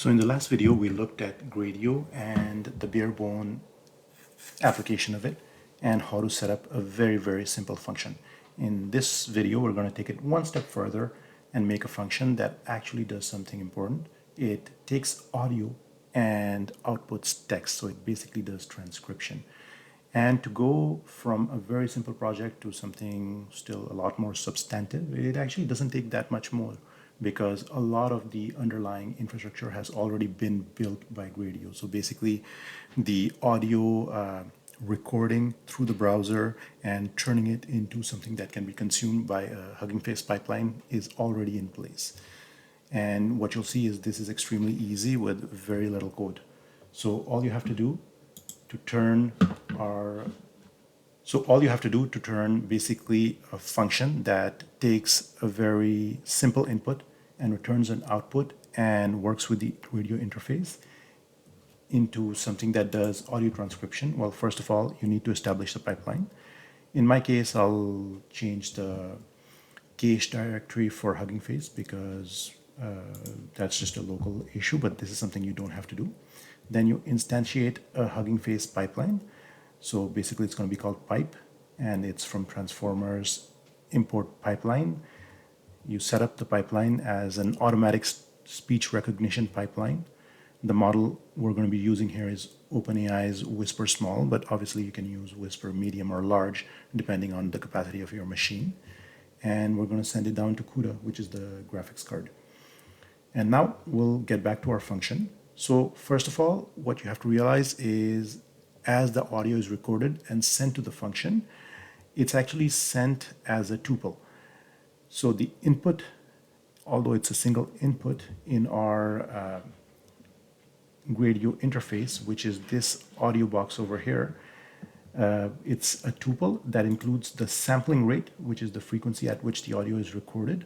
So in the last video, we looked at gradio and the bare bone application of it and how to set up a very, very simple function. In this video, we're going to take it one step further and make a function that actually does something important. It takes audio and outputs text. So it basically does transcription. And to go from a very simple project to something still a lot more substantive, it actually doesn't take that much more because a lot of the underlying infrastructure has already been built by Gradio. So basically the audio recording through the browser and turning it into something that can be consumed by a Hugging Face pipeline is already in place. And what you'll see is this is extremely easy with very little code. So all you have to do to turn basically a function that takes a very simple input and returns an output and works with the radio interface into something that does audio transcription. Well, first of all, you need to establish the pipeline. In my case, I'll change the cache directory for Hugging Face because that's just a local issue, but this is something you don't have to do. Then you instantiate a Hugging Face pipeline. So basically it's going to be called pipe, and it's from transformers import pipeline. You set up the pipeline as an automatic speech recognition pipeline. The model we're going to be using here is OpenAI's Whisper Small, but obviously you can use Whisper Medium or Large depending on the capacity of your machine. And we're going to send it down to CUDA, which is the graphics card. And now we'll get back to our function. So first of all, what you have to realize is as the audio is recorded and sent to the function, it's actually sent as a tuple. So the input, although it's a single input in our gradio interface, which is this audio box over here, it's a tuple that includes the sampling rate, which is the frequency at which the audio is recorded,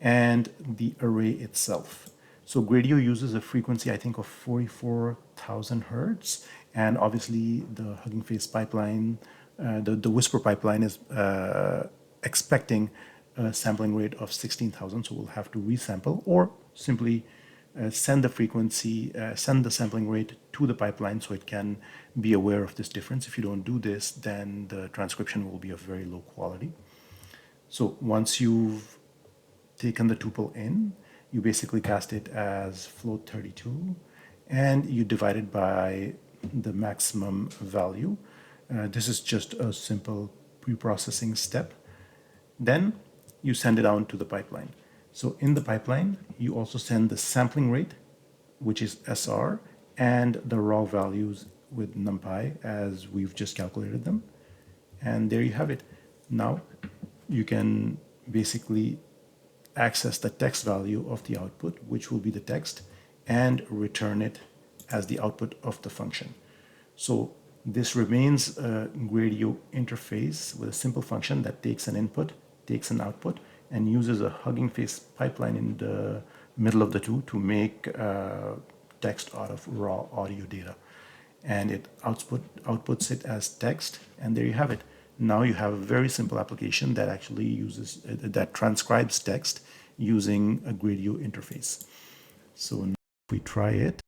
and the array itself. So gradio uses a frequency, I think, of 44,000 hertz, and obviously the Hugging Face pipeline, the Whisper pipeline is expecting a sampling rate of 16,000, so we'll have to resample or simply send the frequency, send the sampling rate to the pipeline so it can be aware of this difference. If you don't do this, then the transcription will be of very low quality. So once you've taken the tuple in, you basically cast it as float 32 and you divide it by the maximum value. This is just a simple pre-processing step. Then you send it down to the pipeline. So in the pipeline, you also send the sampling rate, which is SR, and the raw values with NumPy as we've just calculated them. And there you have it. Now you can basically access the text value of the output, which will be the text, and return it as the output of the function. So this remains a gradio interface with a simple function that takes an input, takes an output, and uses a Hugging Face pipeline in the middle of the two to make text out of raw audio data. And it outputs it as text, and there you have it. Now you have a very simple application that actually uses, that transcribes text using a gradio interface. So now if we try it,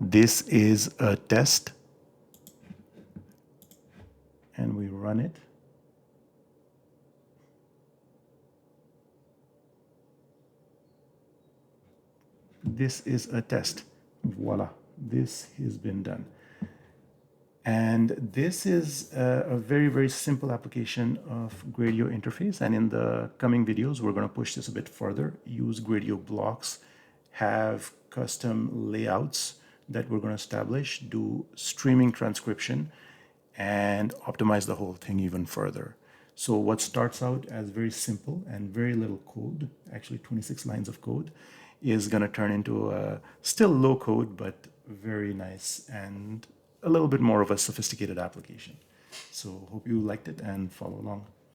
this is a test, and we run it. This is a test. Voila, this has been done. And this is a very, very simple application of gradio interface. And in the coming videos, we're going to push this a bit further, use gradio blocks, have custom layouts that we're going to establish, do streaming transcription, and optimize the whole thing even further. So what starts out as very simple and very little code, actually 26 lines of code, is going to turn into a still low code, but very nice and a little bit more of a sophisticated application. So hope you liked it and follow along.